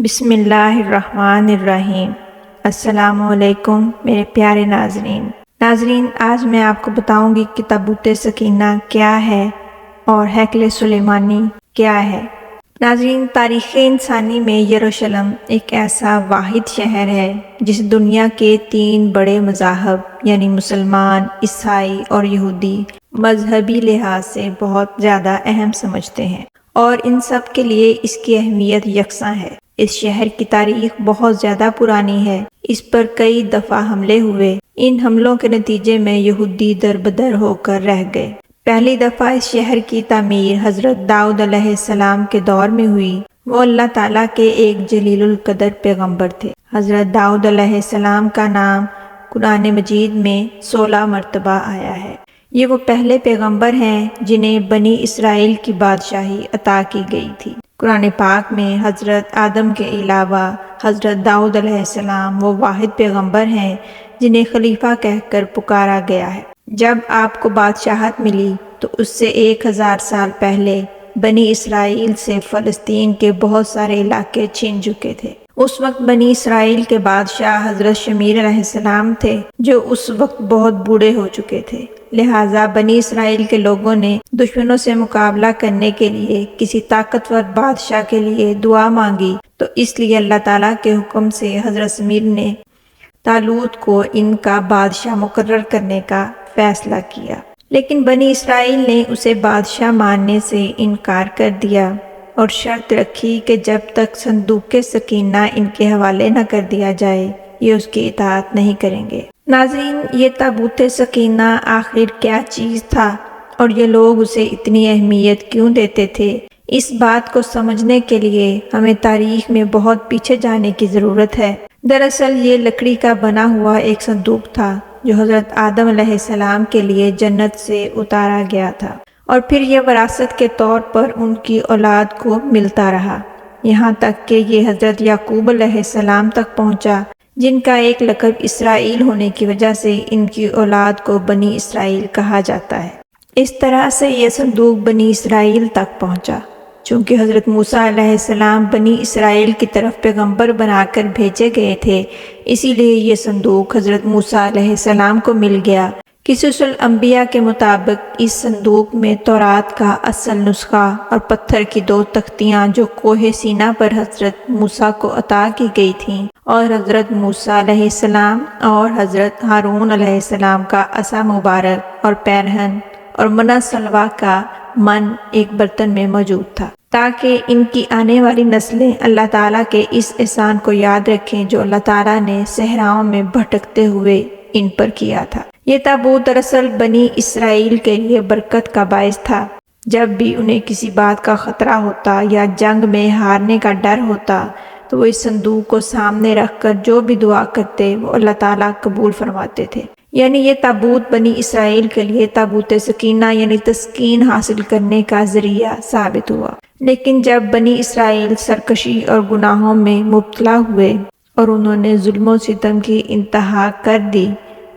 بسم اللہ الرحمن الرحیم۔ السلام علیکم میرے پیارے ناظرین، آج میں آپ کو بتاؤں گی کہ تابوت سکینہ کیا ہے اور ہیکل سلیمانی کیا ہے۔ ناظرین، تاریخ انسانی میں یروشلم ایک ایسا واحد شہر ہے جس دنیا کے 3 بڑے مذاہب یعنی مسلمان، عیسائی اور یہودی مذہبی لحاظ سے بہت زیادہ اہم سمجھتے ہیں، اور ان سب کے لیے اس کی اہمیت یکساں ہے۔ اس شہر کی تاریخ بہت زیادہ پرانی ہے، اس پر کئی دفعہ حملے ہوئے۔ ان حملوں کے نتیجے میں یہودی دربدر ہو کر رہ گئے۔ پہلی دفعہ اس شہر کی تعمیر حضرت داؤد علیہ السلام کے دور میں ہوئی۔ وہ اللہ تعالیٰ کے ایک جلیل القدر پیغمبر تھے۔ حضرت داؤد علیہ السلام کا نام قرآن مجید میں 16 مرتبہ آیا ہے۔ یہ وہ پہلے پیغمبر ہیں جنہیں بنی اسرائیل کی بادشاہی عطا کی گئی تھی۔ قرآن پاک میں حضرت آدم کے علاوہ حضرت داؤد علیہ السلام وہ واحد پیغمبر ہیں جنہیں خلیفہ کہہ کر پکارا گیا ہے۔ جب آپ کو بادشاہت ملی تو اس سے 1000 سال پہلے بنی اسرائیل سے فلسطین کے بہت سارے علاقے چھین چکے تھے۔ اس وقت بنی اسرائیل کے بادشاہ حضرت شمیر علیہ السلام تھے، جو اس وقت بہت بوڑھے ہو چکے تھے۔ لہٰذا بنی اسرائیل کے لوگوں نے دشمنوں سے مقابلہ کرنے کے لیے کسی طاقتور بادشاہ کے لیے دعا مانگی، تو اس لیے اللہ تعالیٰ کے حکم سے حضرت شمیر نے طالوت کو ان کا بادشاہ مقرر کرنے کا فیصلہ کیا، لیکن بنی اسرائیل نے اسے بادشاہ ماننے سے انکار کر دیا اور شرط رکھی کہ جب تک صندوق سکینہ ان کے حوالے نہ کر دیا جائے یہ اس کی اطاعت نہیں کریں گے۔ ناظرین، یہ تابوت سکینہ آخر کیا چیز تھا اور یہ لوگ اسے اتنی اہمیت کیوں دیتے تھے؟ اس بات کو سمجھنے کے لیے ہمیں تاریخ میں بہت پیچھے جانے کی ضرورت ہے۔ دراصل یہ لکڑی کا بنا ہوا ایک صندوق تھا جو حضرت آدم علیہ السلام کے لیے جنت سے اتارا گیا تھا، اور پھر یہ وراثت کے طور پر ان کی اولاد کو ملتا رہا، یہاں تک کہ یہ حضرت یعقوب علیہ السلام تک پہنچا، جن کا ایک لقب اسرائیل ہونے کی وجہ سے ان کی اولاد کو بنی اسرائیل کہا جاتا ہے۔ اس طرح سے یہ صندوق بنی اسرائیل تک پہنچا۔ چونکہ حضرت موسیٰ علیہ السلام بنی اسرائیل کی طرف پیغمبر بنا کر بھیجے گئے تھے، اسی لیے یہ صندوق حضرت موسیٰ علیہ السلام کو مل گیا۔ قصص الانبیاء کے مطابق اس صندوق میں تورات کا اصل نسخہ اور پتھر کی 2 تختیاں جو کوہ سینا پر حضرت موسیٰ کو عطا کی گئی تھیں، اور حضرت موسیٰ علیہ السلام اور حضرت ہارون علیہ السلام کا عصا مبارک اور پیرہن اور منہ سلوہ کا من ایک برتن میں موجود تھا، تاکہ ان کی آنے والی نسلیں اللہ تعالیٰ کے اس احسان کو یاد رکھیں جو اللہ تعالیٰ نے صحراؤں میں بھٹکتے ہوئے ان پر کیا تھا۔ یہ تابوت دراصل بنی اسرائیل کے لیے برکت کا باعث تھا۔ جب بھی انہیں کسی بات کا خطرہ ہوتا یا جنگ میں ہارنے کا ڈر ہوتا تو وہ اس صندوق کو سامنے رکھ کر جو بھی دعا کرتے وہ اللہ تعالیٰ قبول فرماتے تھے۔ یعنی یہ تابوت بنی اسرائیل کے لیے تابوت سکینہ یعنی تسکین حاصل کرنے کا ذریعہ ثابت ہوا۔ لیکن جب بنی اسرائیل سرکشی اور گناہوں میں مبتلا ہوئے اور انہوں نے ظلم و ستم کی انتہا کر دی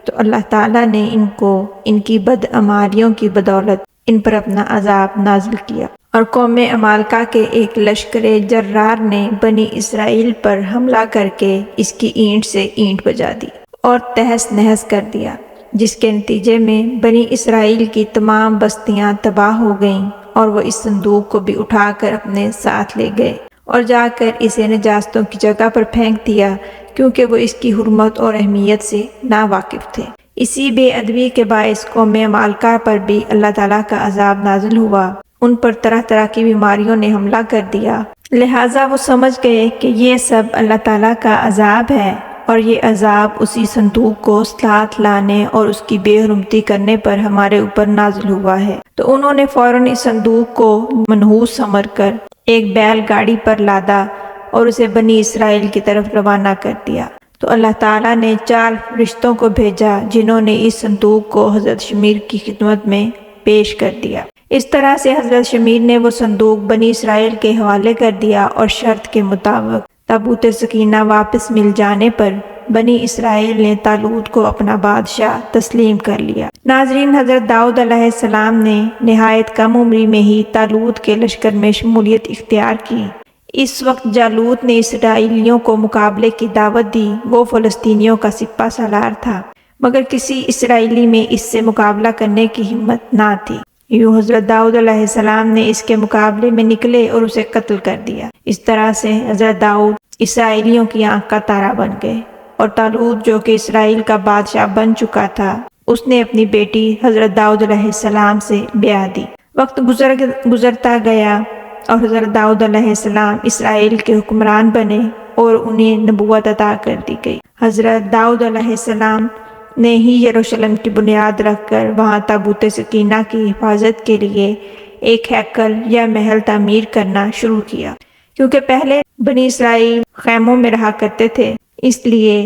تو اللہ تعالیٰ نے ان کو ان کی بدعمالیوں کی بدولت ان پر اپنا عذاب نازل کیا، اور قوم عمالقہ کے ایک لشکر جرار نے بنی اسرائیل پر حملہ کر کے اس کی اینٹ سے اینٹ بجا دی اور تہس نہس کر دیا، جس کے نتیجے میں بنی اسرائیل کی تمام بستیاں تباہ ہو گئیں، اور وہ اس صندوق کو بھی اٹھا کر اپنے ساتھ لے گئے اور جا کر اسے نجاستوں کی جگہ پر پھینک دیا، کیونکہ وہ اس کی حرمت اور اہمیت سے ناواقف تھے۔ اسی بے ادبی کے باعث قوم عمالقہ پر بھی اللہ تعالیٰ کا عذاب نازل ہوا۔ ان پر طرح طرح کی بیماریوں نے حملہ کر دیا، لہٰذا وہ سمجھ گئے کہ یہ سب اللہ تعالیٰ کا عذاب ہے، اور یہ عذاب اسی صندوق کو ساتھ لانے اور اس کی بے حرمتی کرنے پر ہمارے اوپر نازل ہوا ہے۔ تو انہوں نے فوراً اس صندوق کو منحوس سمجھ کر ایک بیل گاڑی پر لادا اور اسے بنی اسرائیل کی طرف روانہ کر دیا۔ تو اللہ تعالیٰ نے 4 فرشتوں کو بھیجا جنہوں نے اس صندوق کو حضرت شمیر کی خدمت میں پیش کر دیا۔ اس طرح سے حضرت شمیر نے وہ صندوق بنی اسرائیل کے حوالے کر دیا، اور شرط کے مطابق تابوت سکینہ واپس مل جانے پر بنی اسرائیل نے طالوت کو اپنا بادشاہ تسلیم کر لیا۔ ناظرین، حضرت داؤد علیہ السلام نے نہایت کم عمری میں ہی طالوت کے لشکر میں شمولیت اختیار کی۔ اس وقت جالوت نے اسرائیلیوں کو مقابلے کی دعوت دی۔ وہ فلسطینیوں کا سپہ سالار تھا، مگر کسی اسرائیلی میں اس سے مقابلہ کرنے کی ہمت نہ تھی۔ یوں حضرت داؤد علیہ السلام نے اس کے مقابلے میں نکلے اور اسے قتل کر دیا۔ اس طرح سے حضرت داؤد اسرائیلیوں کی آنکھ کا تارا بن گئے، اور طالوت جو کہ اسرائیل کا بادشاہ بن چکا تھا، اس نے اپنی بیٹی حضرت داؤد علیہ السلام سے بیاہ دی۔ وقت گزرتا گیا اور حضرت داؤد علیہ السلام اسرائیل کے حکمران بنے اور انہیں نبوت عطا کر دی گئی۔ حضرت داؤد علیہ السلام نے ہی یروشلم کی بنیاد رکھ کر وہاں تابوت سکینہ کی حفاظت کے لیے ایک ہیکل یا محل تعمیر کرنا شروع کیا۔ کیونکہ پہلے بنی اسرائیل خیموں میں رہا کرتے تھے، اس لیے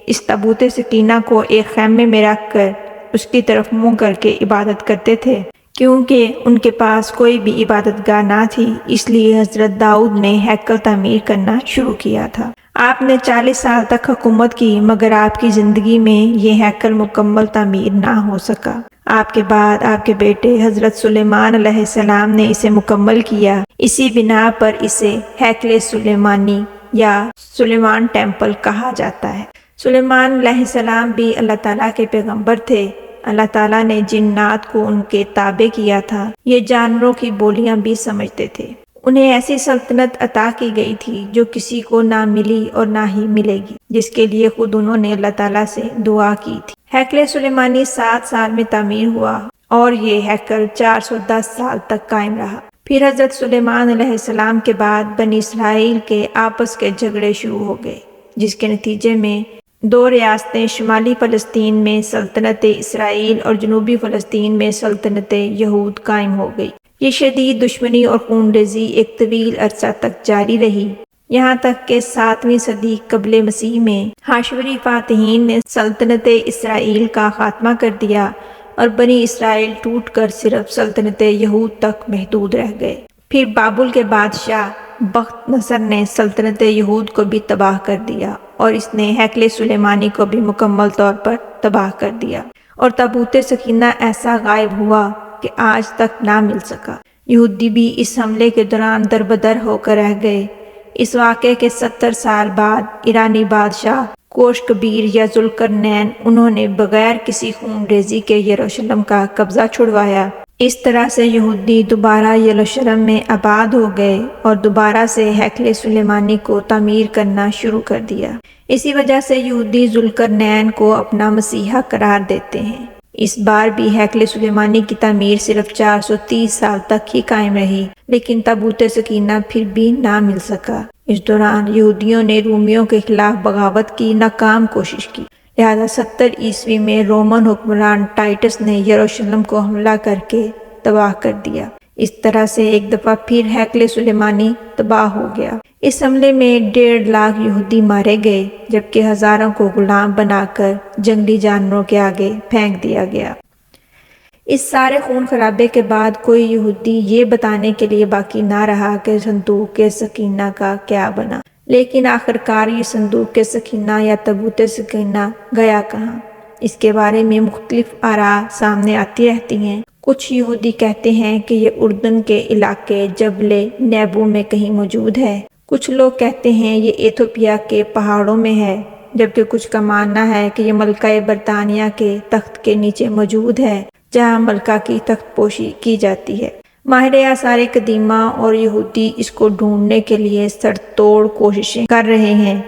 اس تابوت سکینہ کو ایک خیمے میں رکھ کر اس کی طرف منہ کر کے عبادت کرتے تھے۔ کیونکہ ان کے پاس کوئی بھی عبادت گاہ نہ تھی، اس لیے حضرت داؤد نے ہیکل تعمیر کرنا شروع کیا تھا۔ آپ نے 40 سال تک حکومت کی، مگر آپ کی زندگی میں یہ ہیکل مکمل تعمیر نہ ہو سکا۔ آپ کے بعد آپ کے بیٹے حضرت سلیمان علیہ السلام نے اسے مکمل کیا۔ اسی بنا پر اسے ہیکل سلیمانی یا سلیمان ٹیمپل کہا جاتا ہے۔ سلیمان علیہ السلام بھی اللہ تعالیٰ کے پیغمبر تھے۔ اللہ تعالیٰ نے جنات کو ان کے تابع کیا تھا۔ یہ جانوروں کی بولیاں بھی سمجھتے تھے۔ انہیں ایسی سلطنت عطا کی گئی تھی جو کسی کو نہ ملی اور نہ ہی ملے گی، جس کے لیے خود انہوں نے اللہ تعالیٰ سے دعا کی تھی۔ ہیکل سلیمانی 7 سال میں تعمیر ہوا اور یہ ہیکل 410 سال تک قائم رہا۔ پھر حضرت سلیمان علیہ السلام کے بعد بنی اسرائیل کے آپس کے جھگڑے شروع ہو گئے، جس کے نتیجے میں 2 ریاستیں شمالی فلسطین میں سلطنت اسرائیل اور جنوبی فلسطین میں سلطنت یہود قائم ہو گئی۔ یہ شدید دشمنی اور خون ریزی ایک طویل عرصہ تک جاری رہی، یہاں تک کہ 7ویں صدی قبل مسیح میں ہاشوری فاتحین نے سلطنت اسرائیل کا خاتمہ کر دیا اور بنی اسرائیل ٹوٹ کر صرف سلطنت یہود تک محدود رہ گئے۔ پھر بابل کے بادشاہ بخت نصر نے سلطنت یہود کو بھی تباہ کر دیا اور اس نے ہیکل سلیمانی کو بھی مکمل طور پر تباہ کر دیا، اور تابوت سکینہ ایسا غائب ہوا کہ آج تک نہ مل سکا۔ یہودی بھی اس حملے کے دوران دربدر ہو کر رہ گئے۔ اس واقعے کے 70 سال بعد ایرانی بادشاہ کوش کبیر یا ذوالقرنین انہوں نے بغیر کسی خون ریزی کے یروشلم کا قبضہ چھڑوایا۔ اس طرح سے یہودی دوبارہ یروشلم میں آباد ہو گئے اور دوبارہ سے ہیکل سلیمانی کو تعمیر کرنا شروع کر دیا۔ اسی وجہ سے یہودی ذوالقرنین کو اپنا مسیحا قرار دیتے ہیں۔ اس بار بھی ہیکل سلیمانی کی تعمیر صرف 430 سال تک ہی قائم رہی، لیکن تابوت سکینہ پھر بھی نہ مل سکا۔ اس دوران یہودیوں نے رومیوں کے خلاف بغاوت کی ناکام کوشش کی، لہذا 70 عیسوی میں رومن حکمران ٹائٹس نے یروشلم کو حملہ کر کے تباہ کر دیا۔ اس طرح سے ایک دفعہ پھر ہیکل سلیمانی تباہ ہو گیا۔ اس حملے میں 1.5 لاکھ یہودی مارے گئے، جبکہ ہزاروں کو غلام بنا کر جنگلی جانوروں کے آگے پھینک دیا گیا۔ اس سارے خون خرابے کے بعد کوئی یہودی یہ بتانے کے لیے باقی نہ رہا کہ صندوق سکینہ کا کیا بنا۔ لیکن آخرکار یہ صندوق سکینہ یا تابوت سکینہ گیا کہاں؟ اس کے بارے میں مختلف آراء سامنے آتی رہتی ہیں۔ کچھ یہودی کہتے ہیں کہ یہ اردن کے علاقے جبل نیبو میں کہیں موجود ہے۔ کچھ لوگ کہتے ہیں یہ ایتھوپیا کے پہاڑوں میں ہے، جبکہ کچھ کا ماننا ہے کہ یہ ملکہ برطانیہ کے تخت کے نیچے موجود ہے، جہاں ملکہ کی تخت پوشی کی جاتی ہے۔ ماہر آثار قدیمہ اور یہودی اس کو ڈھونڈنے کے لیے سر توڑ کوششیں کر رہے ہیں۔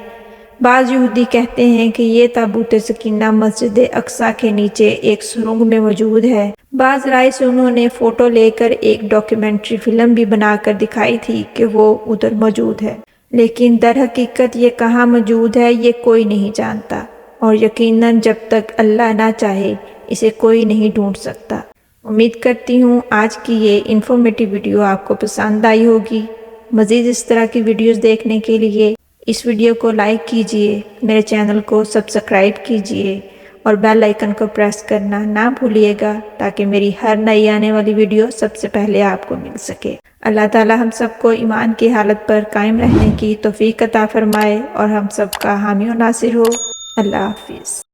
بعض یہودی کہتے ہیں کہ یہ تابوت سکینہ مسجد اقصی کے نیچے ایک سرنگ میں موجود ہے۔ بعض رائے سے انہوں نے فوٹو لے کر ایک ڈاکیومنٹری فلم بھی بنا کر دکھائی تھی کہ وہ ادھر موجود ہے، لیکن در حقیقت یہ کہاں موجود ہے یہ کوئی نہیں جانتا، اور یقیناً جب تک اللہ نہ چاہے اسے کوئی نہیں ڈھونڈ سکتا۔ امید کرتی ہوں آج کی یہ انفارمیٹو ویڈیو آپ کو پسند آئی ہوگی۔ مزید اس طرح کی ویڈیوز دیکھنے کے لیے اس ویڈیو کو لائک کیجئے، میرے چینل کو سبسکرائب کیجئے اور بیل آئیکن کو پریس کرنا نہ بھولیے گا تاکہ میری ہر نئی آنے والی ویڈیو سب سے پہلے آپ کو مل سکے۔ اللہ تعالی ہم سب کو ایمان کی حالت پر قائم رہنے کی توفیق عطا فرمائے اور ہم سب کا حامی و ناصر ہو۔ اللہ حافظ۔